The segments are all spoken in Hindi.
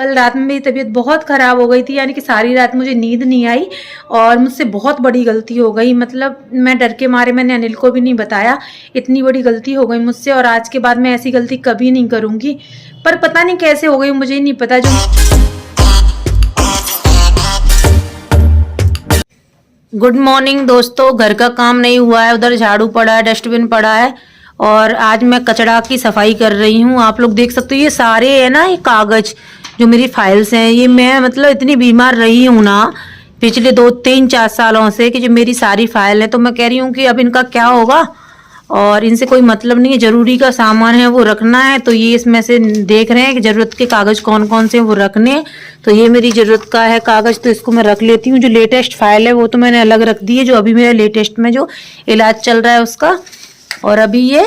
कल रात में मेरी तबीयत बहुत ख़राब हो गई थी, यानी कि सारी रात मुझे नींद नहीं आई और मुझसे बहुत बड़ी गलती हो गई। मतलब मैं डर के मारे मैंने अनिल को भी नहीं बताया, इतनी बड़ी गलती हो गई मुझसे और आज के बाद मैं ऐसी गलती कभी नहीं करूँगी। पर पता नहीं कैसे हो गई, मुझे नहीं पता। जो गुड मॉर्निंग दोस्तों, घर का काम नहीं हुआ है, उधर झाड़ू पड़ा है, डस्टबिन पड़ा है और आज मैं कचरा की सफाई कर रही हूँ। आप लोग देख सकते हो ये सारे है ना, ये कागज जो मेरी फाइल्स हैं, ये मैं मतलब इतनी बीमार रही हूँ ना पिछले 2 3 4 सालों से कि जो मेरी सारी फाइल है, तो मैं कह रही हूँ कि अब इनका क्या होगा और इनसे कोई मतलब नहीं है। जरूरी का सामान है वो रखना है, तो ये इसमें से देख रहे हैं कि जरूरत के कागज कौन कौन से वो रखने हैं। तो ये मेरी जरूरत का है कागज, तो इसको मैं रख लेती हूँ। जो लेटेस्ट फाइल है वो तो मैंने अलग रख दी है, जो अभी मेरा लेटेस्ट में जो इलाज चल रहा है उसका। और अभी ये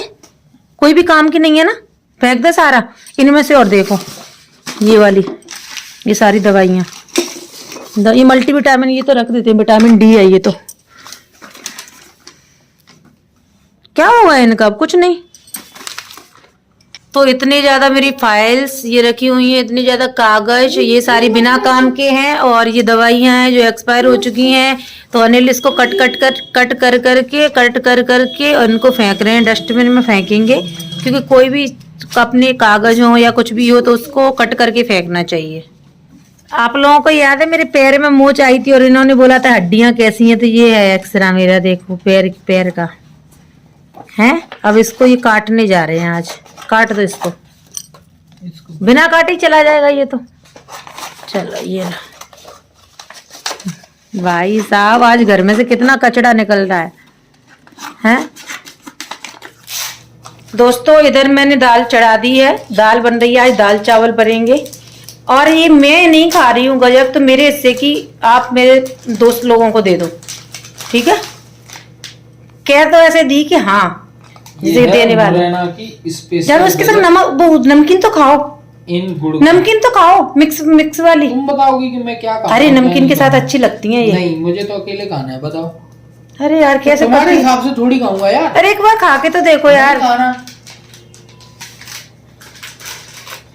कोई भी काम की नहीं है ना, फेंक दे सारा इनमें से। और देखो ये वाली, ये सारी दवाइयाँ, ये मल्टीविटामिन ये तो रख देते हैं, विटामिन डी है ये। तो क्या होगा इनका, अब कुछ नहीं। तो इतनी ज्यादा मेरी फाइल्स ये रखी हुई हैं, इतनी ज्यादा कागज, ये सारी बिना काम के हैं और ये दवाइयाँ हैं जो एक्सपायर हो चुकी हैं। तो अनिल इसको कट कर करके और इनको फेंक रहे हैं, डस्टबिन में फेंकेंगे। क्योंकि कोई भी अपने कागज हो या कुछ भी हो तो उसको कट करके फेंकना चाहिए। आप लोगों को याद है मेरे पैर में मोच आई थी और इन्होंने बोला था हड्डियां कैसी हैं, तो ये है एक्सरा मेरा, देखो पैर का है। अब इसको ये काटने जा रहे हैं, आज काट दो इसको, बिना काटे ही चला जाएगा ये तो। चलो ये ना भाई साहब, आज घर में से कितना कचरा निकल रहा है दोस्तों। इधर मैंने दाल चढ़ा दी है, दाल बन रही है, आज दाल चावल बनेंगे। और ये मैं नहीं खा रही हूँ गजब, तो मेरे हिस्से की आप मेरे दोस्त लोगों को दे दो, ठीक है। कह तो ऐसे दी कि हाँ देने वाले, चलो उसके साथ नमक नमकीन तो खाओ, नमकीन तो खाओ, मिक्स वाली। तुम बताओगी कि मैं क्या खाऊं? अरे नमकीन के साथ अच्छी लगती हैं ये। नहीं, मुझे तो अकेले खाना है, बताओ। अरे यार कैसे, तुम्हारे हिसाब से थोड़ी खाऊंगा यार। अरे एक बार खा के तो देखो यार,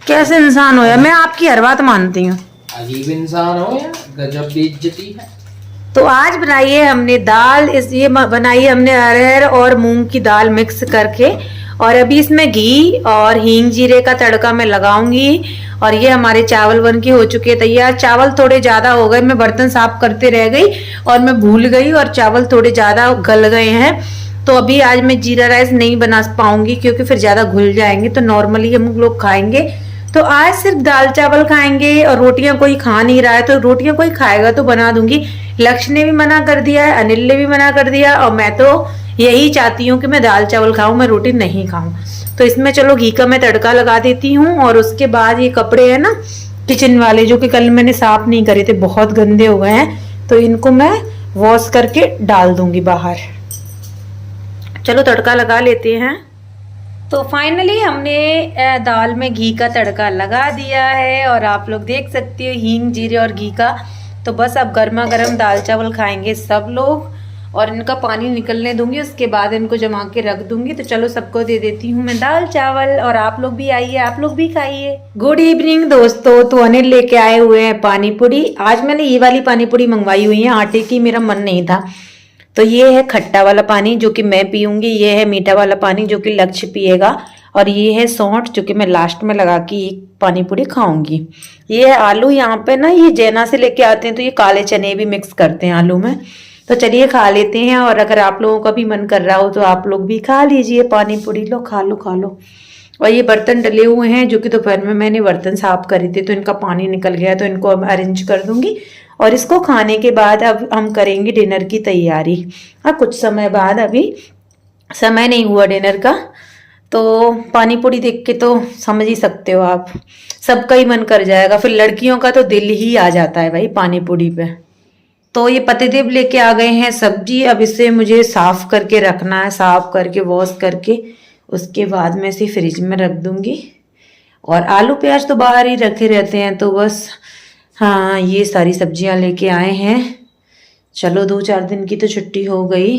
कैसे इंसान हो यार। मैं आपकी हर बात मानती हूँ, अजीब इंसान हो यार, गजब बेइज्जती है। तो आज बनाई है हमने दाल, ये बनाई है हमने अरहर और मूंग की दाल मिक्स करके। और अभी इसमें घी और हींग जीरे का तड़का मैं लगाऊंगी। और ये हमारे चावल बन के हो चुके हैं तैयार। चावल थोड़े ज्यादा हो गए, मैं बर्तन साफ करते रह गई और मैं भूल गई और चावल थोड़े ज्यादा गल गए हैं। तो अभी आज मैं जीरा राइस नहीं बना पाऊंगी क्योंकि फिर ज्यादा घुल जाएंगे, तो नॉर्मली हम लोग खाएंगे। तो आज सिर्फ दाल चावल खाएंगे और रोटियां कोई खा नहीं रहा है, तो रोटियां कोई खाएगा तो बना दूंगी। लक्ष्य ने भी मना कर दिया है, अनिल ने भी मना कर दिया और मैं तो यही चाहती हूँ कि मैं दाल चावल खाऊं, मैं रोटी नहीं खाऊं। तो इसमें चलो घी का मैं तड़का लगा देती हूँ। और उसके बाद ये कपड़े हैं ना किचन वाले, जो कि कल मैंने साफ नहीं करे थे, बहुत गंदे हो गए हैं, तो इनको मैं वॉश करके डाल दूंगी बाहर। चलो तड़का लगा लेते हैं। तो फाइनली हमने दाल में घी का तड़का लगा दिया है और आप लोग देख सकते हो हींग जीरे और घी का। तो बस अब गर्मा गर्म दाल चावल खाएंगे सब लोग और इनका पानी निकलने दूंगी, उसके बाद इनको जमा के रख दूंगी। तो चलो सबको दे देती हूँ मैं दाल चावल और आप लोग भी आइए, आप लोग भी खाइए। गुड इवनिंग दोस्तों, तो अनिल लेके आए हुए हैं पानी पूरी। आज मैंने ये वाली पानी पूरी मंगवाई हुई है, आटे की मेरा मन नहीं था। तो ये है खट्टा वाला पानी जो कि मैं पीऊंगी, ये है मीठा वाला पानी जो कि लक्ष्य पिएगा, और ये है सौंठ जो कि मैं लास्ट में लगा के एक पानी पूरी खाऊंगी। ये है आलू, यहाँ पे ना ये जैना से लेके आते हैं, तो ये काले चने भी मिक्स करते हैं आलू में। तो चलिए खा लेते हैं। और अगर आप लोगों का भी मन कर रहा हो तो आप लोग भी खा लीजिए पानी पूरी। लो खा लो खा लो। और ये बर्तन डले हुए हैं जो कि दोपहर में मैंने बर्तन साफ करे थे, तो इनका पानी निकल गया, तो इनको अब अरेंज कर दूंगी। और इसको खाने के बाद अब हम करेंगे डिनर की तैयारी। हाँ कुछ समय बाद, अभी समय नहीं हुआ डिनर का। तो पानी पूरी देख के तो समझ ही सकते हो आप, सबका ही मन कर जाएगा। फिर लड़कियों का तो दिल ही आ जाता है भाई पानी पूरी पे। तो ये पतिदेव लेके आ गए हैं सब्जी, अब इसे मुझे साफ करके रखना है, साफ करके वॉश करके उसके बाद में इसे फ्रिज में रख दूंगी। और आलू प्याज तो बाहर ही रखे रहते हैं, तो बस हाँ ये सारी सब्जियां लेके आए हैं। चलो 2 4 दिन की तो छुट्टी हो गई।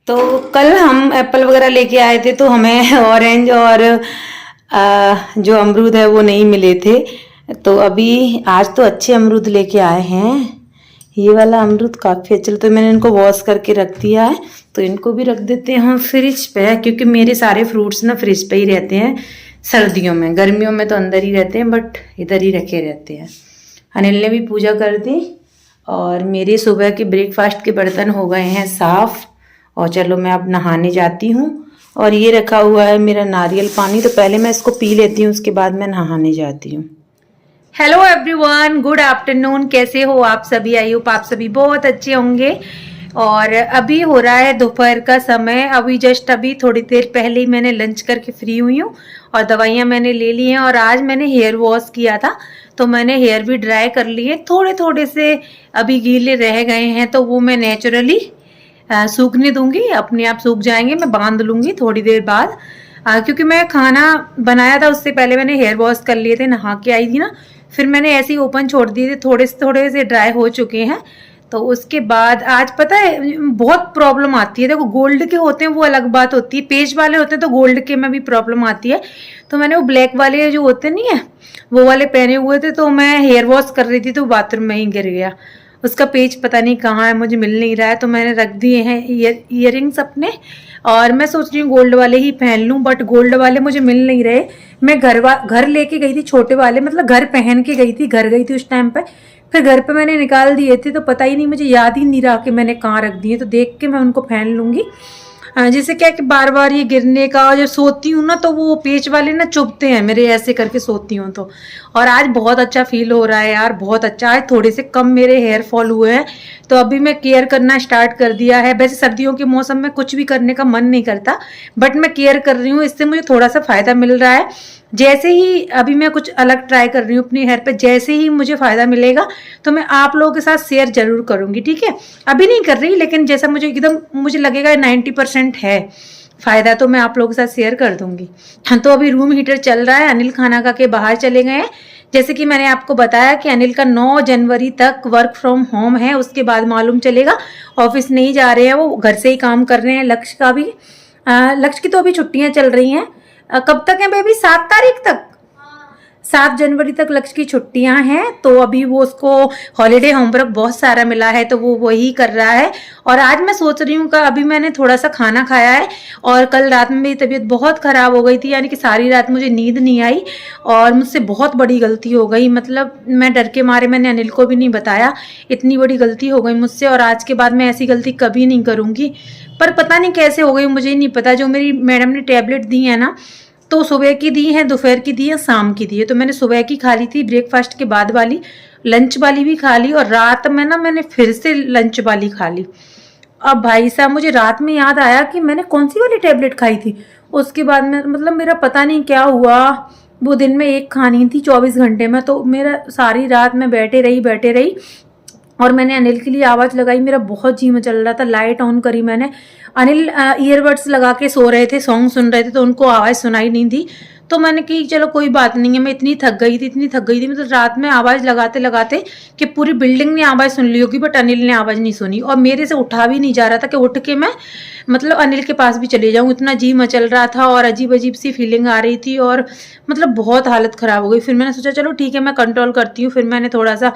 तो कल हम एप्पल वगैरह लेके आए थे, तो हमें ऑरेंज और जो अमरूद है वो नहीं मिले थे। तो अभी आज तो अच्छे अमरूद लेके आए हैं। ये वाला अमरूद काफ़ी अच्छा, तो मैंने इनको वॉश करके रख दिया है। तो इनको भी रख देते हैं फ्रिज पे, क्योंकि मेरे सारे फ्रूट्स ना फ्रिज पे ही रहते हैं सर्दियों में। गर्मियों में तो अंदर ही रहते हैं, बट इधर ही रखे रहते हैं। अनिल ने भी पूजा कर दी और मेरे सुबह के ब्रेकफास्ट के बर्तन हो गए हैं साफ़। और चलो मैं अब नहाने जाती हूँ। और ये रखा हुआ है मेरा नारियल पानी, तो पहले मैं इसको पी लेती हूँ, उसके बाद मैं नहाने जाती हूँ। Hello everyone, good afternoon. कैसे हो आप सभी? आई होप आप सभी बहुत अच्छे होंगे। और अभी हो रहा है दोपहर का समय। अभी थोड़ी देर पहले ही मैंने लंच करके फ्री हुई हूँ और दवाइयाँ मैंने ले ली हैं। और आज मैंने हेयर वॉश किया था, तो मैंने हेयर भी ड्राई कर लिए। थोड़े थोड़े से अभी गीले रह गए हैं, तो वो मैं नेचुरली सूखने दूंगी, अपने आप सूख जाएंगे। मैं बांध लूंगी थोड़ी देर बाद, क्योंकि मैं खाना बनाया था उससे पहले मैंने हेयर वॉश कर लिए थे, नहा के आई थी ना। फिर मैंने ऐसे ही ओपन छोड़ दिए थे, थोड़े से ड्राई हो चुके हैं। तो उसके बाद आज पता है बहुत प्रॉब्लम आती है। देखो गोल्ड के होते हैं वो अलग बात होती है, पेज वाले होते हैं तो गोल्ड के में भी प्रॉब्लम आती है। तो मैंने वो ब्लैक वाले जो होते नहीं है वो वाले पहने हुए थे, तो मैं हेयर वॉश कर रही थी तो बाथरूम में ही गिर गया। उसका पेज पता नहीं कहाँ है, मुझे मिल नहीं रहा है। तो मैंने रख दिए हैं ईयरिंग्स अपने, और मैं सोच रही हूँ गोल्ड वाले ही पहन लूँ, बट गोल्ड वाले मुझे मिल नहीं रहे। मैं घर लेके गई थी छोटे वाले, मतलब घर पहन के गई थी, घर गई थी उस टाइम पे। फिर घर पे मैंने निकाल दिए थे, तो पता ही नहीं, मुझे याद ही नहीं रहा कि मैंने कहाँ रख दिए। तो देख के मैं उनको पहन लूँगी। जैसे क्या कि बार बार ये गिरने का, जब सोती हूँ ना तो वो पेच वाले ना चुभते हैं मेरे, ऐसे करके सोती हूँ तो। और आज बहुत अच्छा फील हो रहा है यार, बहुत अच्छा। आज थोड़े से कम मेरे हेयर फॉल हुए हैं, तो अभी मैं केयर करना स्टार्ट कर दिया है। वैसे सर्दियों के मौसम में कुछ भी करने का मन नहीं करता, बट मैं केयर कर रही हूँ, इससे मुझे थोड़ा सा फायदा मिल रहा है। जैसे ही अभी मैं कुछ अलग ट्राई कर रही हूँ अपने हेयर पे, जैसे ही मुझे फायदा मिलेगा तो मैं आप लोगों के साथ शेयर जरूर करूंगी, ठीक है? अभी नहीं कर रही, लेकिन जैसा मुझे लगेगा 90% है फायदा, तो मैं आप लोगों के साथ शेयर कर दूंगी। हाँ, तो अभी रूम हीटर चल रहा है। अनिल खाना खा के बाहर चले गए हैं। जैसे कि मैंने आपको बताया कि अनिल का 9 जनवरी तक वर्क फ्रॉम होम है, उसके बाद मालूम चलेगा। ऑफिस नहीं जा रहे हैं, वो घर से ही काम कर रहे हैं। लक्ष्य की तो अभी छुट्टियां चल रही हैं। कब तक है बेबी? 7 तारीख तक, 7 जनवरी तक लक्ष्य की छुट्टियां हैं। तो अभी वो उसको हॉलीडे होमवर्क बहुत सारा मिला है, तो वो वही कर रहा है। और आज मैं सोच रही हूँ कि अभी मैंने थोड़ा सा खाना खाया है, और कल रात में मेरी तबीयत बहुत ख़राब हो गई थी, यानी कि सारी रात मुझे नींद नहीं आई। और मुझसे बहुत बड़ी गलती हो गई, मतलब मैं डर के मारे मैंने अनिल को भी नहीं बताया, इतनी बड़ी गलती हो गई मुझसे। और आज के बाद मैं ऐसी गलती कभी नहीं करूँगी। पर पता नहीं कैसे हो गई, मुझे नहीं पता। जो मेरी मैडम ने टैबलेट दी है ना, तो सुबह की दी है, दोपहर की दी है, शाम की दी है। तो मैंने सुबह की खा ली थी ब्रेकफास्ट के बाद वाली, लंच वाली भी खा ली, और रात में ना मैंने फिर से लंच वाली खा ली। अब भाई साहब मुझे रात में याद आया कि मैंने कौन सी वाली टेबलेट खाई थी। उसके बाद में मतलब मेरा पता नहीं क्या हुआ। वो दिन में एक खानी थी 24 घंटे में, तो मेरा सारी रात में बैठे रही। और मैंने अनिल के लिए आवाज़ लगाई, मेरा बहुत जी मचल रहा था, लाइट ऑन करी मैंने। अनिल ईयरबड्स लगा के सो रहे थे, सॉन्ग सुन रहे थे, तो उनको आवाज़ सुनाई नहीं थी। तो मैंने कि चलो कोई बात नहीं है, मैं इतनी थक गई थी मतलब रात में आवाज़ लगाते लगाते कि पूरी बिल्डिंग ने आवाज़ सुन ली होगी, बट अनिल ने आवाज़ नहीं सुनी। और मेरे से उठा भी नहीं जा रहा था कि उठ के मैं मतलब अनिल के पास भी चले जाऊँ, इतना जी मचल रहा था और अजीब अजीब सी फीलिंग आ रही थी, और मतलब बहुत हालत ख़राब हो गई। फिर मैंने सोचा चलो ठीक है, मैं कंट्रोल करती हूँ। फिर मैंने थोड़ा सा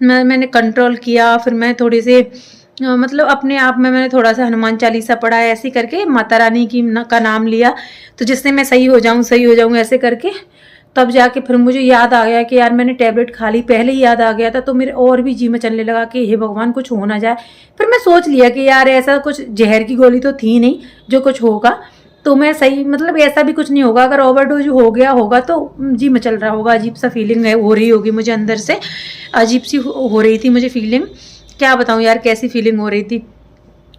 मैंने कंट्रोल किया। फिर मैं थोड़ी से मतलब अपने आप में मैंने थोड़ा सा हनुमान चालीसा पढ़ा, ऐसे करके माता रानी का नाम लिया, तो जिससे मैं सही हो जाऊँ ऐसे करके। तब जाके फिर मुझे याद आ गया कि यार मैंने टैबलेट खा ली, पहले ही याद आ गया था। तो मेरे और भी जी में चलने लगा कि हे भगवान कुछ हो ना जाए। फिर मैं सोच लिया कि यार ऐसा कुछ जहर की गोली तो थी नहीं जो कुछ होगा, तो मैं सही मतलब ऐसा भी कुछ नहीं होगा। अगर ओवरडोज हो गया होगा तो जी मचल रहा होगा, अजीब सा फीलिंग हो रही होगी मुझे अंदर से, अजीब सी हो रही थी मुझे फीलिंग। क्या बताऊँ यार कैसी फीलिंग हो रही थी,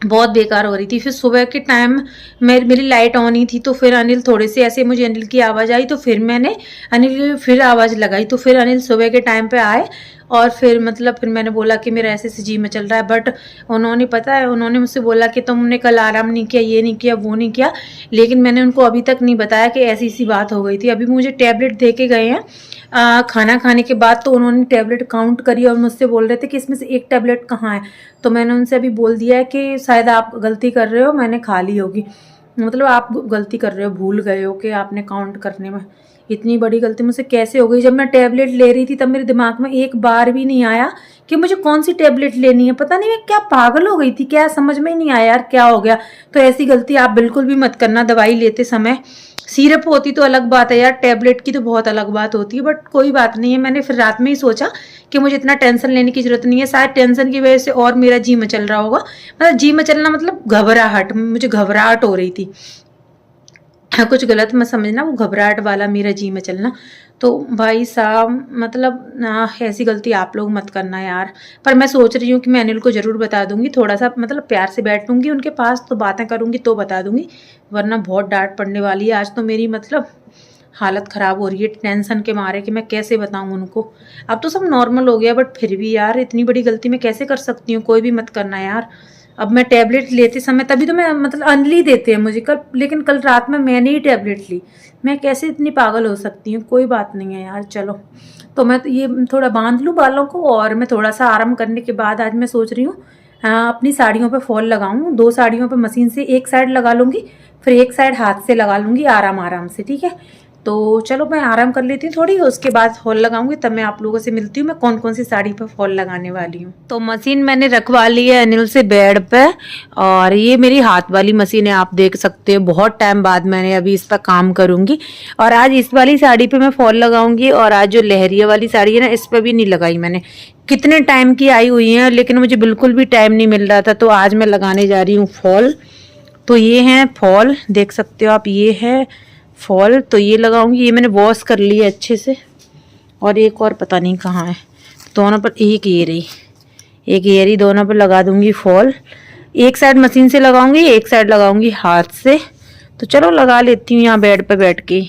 बहुत बेकार हो रही थी। फिर सुबह के टाइम मेरी लाइट ऑन ही थी, तो फिर अनिल थोड़े से ऐसे मुझे अनिल की आवाज़ आई, तो फिर मैंने अनिल की फिर आवाज़ लगाई। तो फिर अनिल सुबह के टाइम पे आए, और फिर मतलब फिर मैंने बोला कि मेरा ऐसे जी में चल रहा है। बट उन्होंने मुझसे बोला कि तुमने कल आराम नहीं किया, ये नहीं किया, वो नहीं किया। लेकिन मैंने उनको अभी तक नहीं बताया कि ऐसी सी बात हो गई थी। अभी मुझे टैबलेट दे के गए हैं खाना खाने के बाद, तो उन्होंने टैबलेट काउंट करी और मुझसे बोल रहे थे कि इसमें से एक टैबलेट कहाँ है। तो मैंने उनसे अभी बोल दिया है कि शायद आप गलती कर रहे हो, मैंने खा ली होगी, मतलब आप गलती कर रहे हो, भूल गए हो कि आपने काउंट करने में। इतनी बड़ी गलती मुझसे कैसे हो गई। जब मैं टैबलेट ले रही थी तब मेरे दिमाग में एक बार भी नहीं आया कि मुझे कौन सी टैबलेट लेनी है। पता नहीं मैं क्या पागल हो गई थी, क्या समझ में ही नहीं आया यार क्या हो गया। तो ऐसी गलती आप बिल्कुल भी मत करना दवाई लेते समय। सिरप होती तो अलग बात है यार, टैबलेट की तो बहुत अलग बात होती है, बट कोई बात नहीं है। मैंने फिर रात में ही सोचा कि मुझे इतना टेंशन लेने की जरूरत नहीं है। शायद टेंशन की वजह से और मेरा जी मचल रहा होगा। मतलब जी मचलना मतलब घबराहट, मुझे घबराहट हो रही थी। कुछ गलत मत समझना, वो घबराहट वाला मेरा जी में चलना। तो भाई साहब मतलब ऐसी गलती आप लोग मत करना यार। पर मैं सोच रही हूँ कि मैं अनिल को ज़रूर बता दूंगी, थोड़ा सा मतलब प्यार से बैठ लूँगी उनके पास, तो बातें करूँगी तो बता दूंगी, वरना बहुत डांट पड़ने वाली है। आज तो मेरी मतलब हालत ख़राब हो रही है टेंशन के मारे कि मैं कैसे बताऊँ उनको। अब तो सब नॉर्मल हो गया, बट फिर भी यार इतनी बड़ी गलती मैं कैसे कर सकती हूँ। कोई भी मत करना यार। अब मैं टैबलेट लेते समय, तभी तो मैं मतलब अनली देते हैं मुझे कल, लेकिन कल रात में मैंने ही टैबलेट ली। मैं कैसे इतनी पागल हो सकती हूँ। कोई बात नहीं है यार, चलो। तो मैं तो ये थोड़ा बांध लूँ बालों को, और मैं थोड़ा सा आराम करने के बाद आज मैं सोच रही हूँ अपनी साड़ियों पे फॉल लगाऊँ। 2 साड़ियों पे मशीन से एक साइड लगा लूँगी, फिर एक साइड हाथ से लगा लूँगी आराम आराम से, ठीक है। तो चलो मैं आराम कर लेती हूँ थोड़ी, उसके बाद फॉल लगाऊंगी, तब मैं आप लोगों से मिलती हूँ मैं कौन कौन सी साड़ी पे फॉल लगाने वाली हूँ। तो मशीन मैंने रखवा ली है अनिल से बेड पे, और ये मेरी हाथ वाली मशीन है, आप देख सकते हो। बहुत टाइम बाद मैंने अभी इस पर काम करूंगी, और आज इस वाली साड़ी पे मैं फॉल लगाऊंगी। और आज जो लहरिया वाली साड़ी है ना, इस पर भी नहीं लगाई मैंने। कितने टाइम की आई हुई है, लेकिन मुझे बिल्कुल भी टाइम नहीं मिल रहा था, तो आज मैं लगाने जा रही हूँ फॉल। तो ये है फॉल, देख सकते हो आप, ये है फॉल। तो ये लगाऊंगी, ये मैंने वॉश कर ली है अच्छे से, और एक और पता नहीं कहाँ है। दोनों पर एक ये रही, दोनों पर लगा दूंगी फॉल। एक साइड मशीन से लगाऊंगी, एक साइड लगाऊंगी हाथ से। तो चलो लगा लेती हूँ यहाँ बेड पे बैठ के।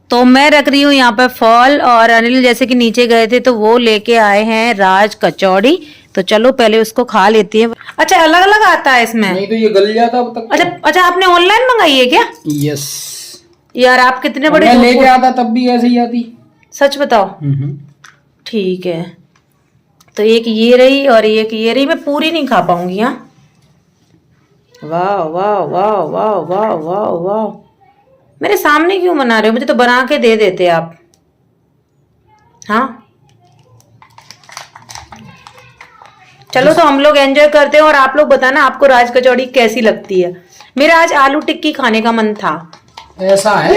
तो मैं रख रही हूँ यहाँ पे फॉल, और अनिल जैसे कि नीचे गए थे तो वो लेके आए हैं राज कचौड़ी। तो चलो पहले उसको खा लेती हैं। अच्छा अलग अलग आता है इसमें? नहीं तो ये गल जाता अब तक। अच्छा आपने ऑनलाइन मंगाई है क्या? यस यार आप कितने बड़े मैं लेके आता तब भी ऐसे ही आती। सच बताओ। ठीक है, तो एक ये रही और एक ये रही। मैं पूरी नहीं खा पाऊंगी। हाँ, वाह वाह वाह वाह वाह वाह वाह। मेरे सामने क्यों बना रहे हो? मुझे तो बना के दे देते आप। हाँ चलो, तो हम लोग एंजॉय करते हैं, और आप लोग बताना आपको राज कचौड़ी कैसी लगती है। मेरा आज आलू टिक्की खाने का मन था। ऐसा है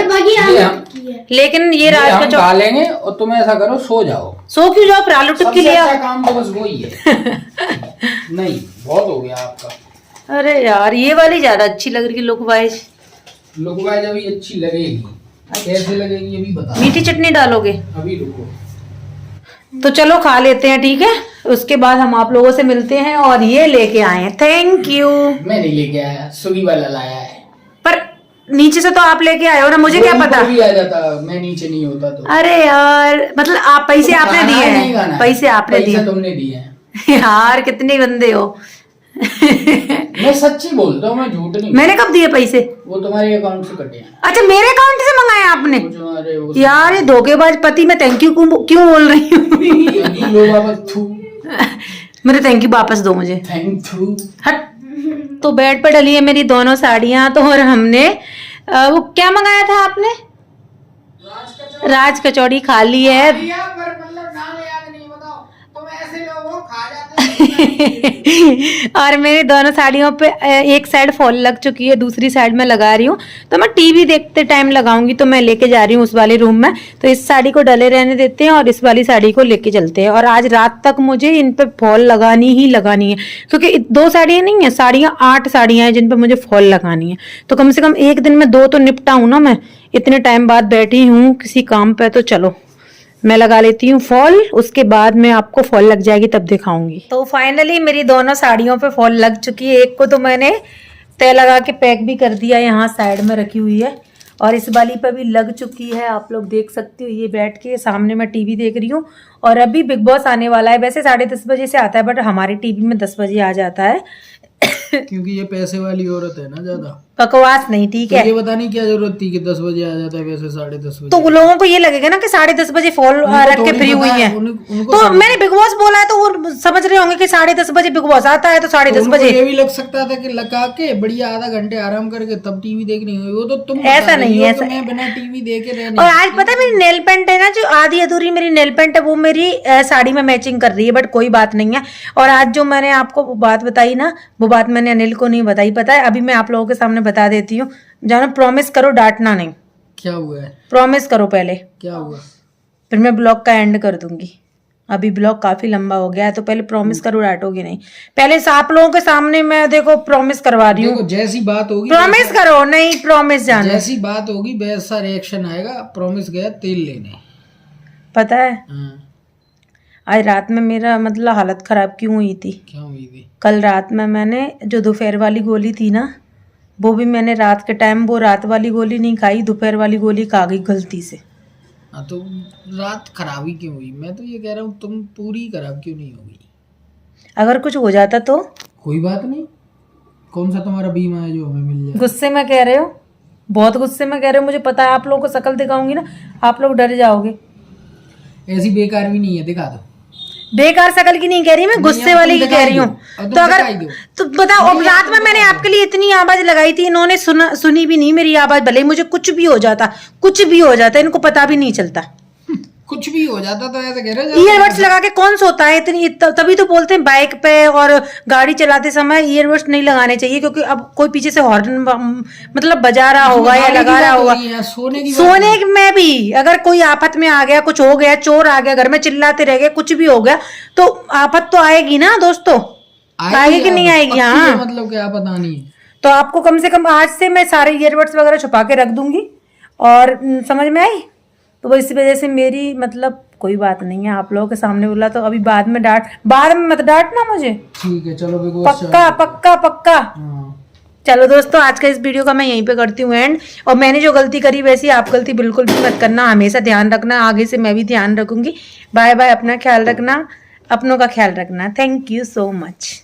लेकिन ये राज हम कचौड़ी खा लेंगे, और तुम ऐसा करो सो जाओ। सो क्यों जाओ, फिर आलू टिक्की सबसे लिया। अच्छा काम तो बस वही है। नहीं बहुत हो गया आपका। अरे यार ये वाली ज्यादा अच्छी लग रही है लुक वाइज। लुक वाइज अभी अच्छी लगेगी। कैसे लगेगी अभी बता। मीठी चटनी डालोगे? अभी रुको। तो चलो खा लेते हैं, ठीक है। उसके बाद हम आप लोगों से मिलते हैं। और ये लेके आए हैं, थैंक यू। मैं नहीं लेके आया, स्विगी वाला लाया है। पर नीचे से तो आप लेके आए हो ना, मुझे क्या पता। भी आ जाता, मैं नीचे नहीं होता तो। अरे यार मतलब आप पैसे आपने दिए हैं, पैसे आपने दिए, तुमने दिए हैं। यार कितने बंदे हो। मैं सच्ची बोलता हूँ, मैं झूठ नहीं। मैंने कब दिए पैसे? वो तुम्हारे अकाउंट से कटे हैं। अच्छा मेरे अकाउंट से मंगाए आपने? यार ये धोखेबाज पति, मैं थैंक यू क्यों बोल रही हूँ। मेरे थैंक यू वापस दो मुझे। Thank you. हट। तो बेड पर डली है मेरी दोनों साड़ियां। तो और हमने वो क्या मंगाया था आपने? राज कचौड़ी खा ली है। और मेरी दोनों साड़ियों पे एक साइड फॉल लग चुकी है, दूसरी साइड में लगा रही हूँ। तो मैं टीवी देखते टाइम लगाऊंगी, तो मैं लेके जा रही हूँ उस वाले रूम में। तो इस साड़ी को डले रहने देते हैं और इस वाली साड़ी को लेके चलते हैं। और आज रात तक मुझे इन पे फॉल लगानी ही लगानी है, क्योंकि 2 साड़ियाँ नहीं है, साड़ियाँ 8 साड़ियाँ हैं जिन पे मुझे फॉल लगानी है। तो कम से कम एक दिन में 2 तो निपटाऊँ ना। मैं इतने टाइम बाद बैठी हूँ किसी काम पे, तो चलो मैं लगा लेती हूँ फॉल। उसके बाद में आपको फॉल लग जाएगी तब दिखाऊंगी। तो फाइनली मेरी दोनों साड़ियों पे फॉल लग चुकी है। एक को तो मैंने तय लगा के पैक भी कर दिया, यहाँ साइड में रखी हुई है। और इस वाली पे भी लग चुकी है, आप लोग देख सकते हो। ये बैठ के सामने मैं टीवी देख रही हूँ, और अभी बिग बॉस आने वाला है। वैसे 10:30 बजे से आता है, बट हमारी टीवी में 10 बजे आ जाता है। क्योंकि ये पैसे वाली औरत है ना ज्यादा। बकवास नहीं, ठीक है। ये बताने की क्या जरूरत थी कि 10 बजे आ जाता है, वैसे 10:30 बजे। तो लोगों को ये लगेगा ना कि 10:30 बजे फोन रख के फ्री हुई है। तो मैंने बिग बॉस बोला है तो वो समझ रहे होंगे कि 10:30 बजे बिग बॉस आता है, तो 10:30 बजे। ये भी लग सकता था कि लगा के बढ़िया आधा घंटे आराम करके तब टीवी देखनी हुई। वो तो तुम ऐसा नहीं है, ऐसा मैं बिना टीवी देखे रह नहीं। और आज पता है मेरी नेल पेंट है ना, जो आधी अधूरी मेरी नेल पेंट है, वो मेरी साड़ी में मैचिंग कर रही है, बट कोई बात नहीं है। और आज जो मैंने आपको बात बताई ना, वो बात मैंने अनिल को नहीं बताई, पता है। अभी मैं आप लोगों के सामने बता देती हूँ। जानो, प्रॉमिस करो डांटना नहीं। क्या हुआ है? प्रॉमिस करो पहले। क्या हुआ? फिर मैं ब्लॉग का एंड कर दूंगी। अभी ब्लॉग काफी लंबा हो गया है, तो पहले प्रॉमिस करो, डांटोगे नहीं। पहले आप लोगों के सामने मैं देखो प्रॉमिस करवा रही हूँ। जैसी बात होगी प्रॉमिस करो, नहीं प्रॉमिस जानो। जैसी बात होगी वैसा रिएक्शन आएगा। प्रॉमिस गया तेल लेने, पता है आज रात में मेरा मतलब हालत खराब क्यों हुई थी? क्या हुई थी? कल रात में मैंने जो दोपहर वाली गोली थी ना, वो भी मैंने रात के टाइम वो रात वाली गोली नहीं खाई, दोपहर वाली गोली खा गई गलती से। हाँ तो रात खराब ही क्यों हुई? मैं तो ये कह रहा हूँ तुम पूरी खराब क्यों नहीं होगी? अगर कुछ हो जाता तो? कोई बात नहीं। कौन सा तुम्हारा बीमा है जो हमें मिल जाए? गुस्से में कह रहे हो, बहुत गुस्से में कह रहे हो। मुझे पता है आप लोगों को शक्ल दिखाऊंगी ना, आप लोग डर जाओगे। ऐसी बेकार भी नहीं है, दिखा दो। बेकार शक्ल की नहीं कह रही, मैं गुस्से वाली की कह रही हूँ। तो अगर तो बताओ, अब रात में मैंने आपके लिए इतनी आवाज लगाई थी, इन्होंने सुनी भी नहीं मेरी आवाज। भले ही मुझे कुछ भी हो जाता, कुछ भी हो जाता, इनको पता भी नहीं चलता। कुछ भी हो जाता तो ऐसे कह रहे। ईयरबड्स लगा के कौन सोता है इतनी? तभी तो बोलते हैं बाइक पे और गाड़ी चलाते समय ईयरबड्स नहीं लगाने चाहिए, क्योंकि अब कोई पीछे से हॉर्न मतलब बजा रहा होगा या लगा रहा होगा। सोने में भी अगर कोई आफत में आ गया, कुछ हो गया, चोर आ गया घर में, चिल्लाते रह गए, कुछ भी हो गया, तो आफत तो आएगी ना दोस्तों, आएगी कि नहीं आएगी? हाँ, मतलब क्या पता नहीं। तो आपको कम से कम आज से मैं सारे ईयरबड्स वगैरह छुपा के रख दूंगी। और समझ में आई? तो इसी वजह से मेरी मतलब कोई बात नहीं है। आप लोगों के सामने बोला तो अभी बाद में मत डांटना मुझे, ठीक है? चलो पक्का पक्का पक्का। चलो दोस्तों, आज का इस वीडियो का मैं यहीं पे करती हूँ एंड। और मैंने जो गलती करी वैसी आप गलती बिल्कुल भी मत करना, हमेशा ध्यान रखना। आगे से मैं भी ध्यान रखूंगी। बाय बाय, अपना ख्याल रखना, अपनों का ख्याल रखना। Thank you so much.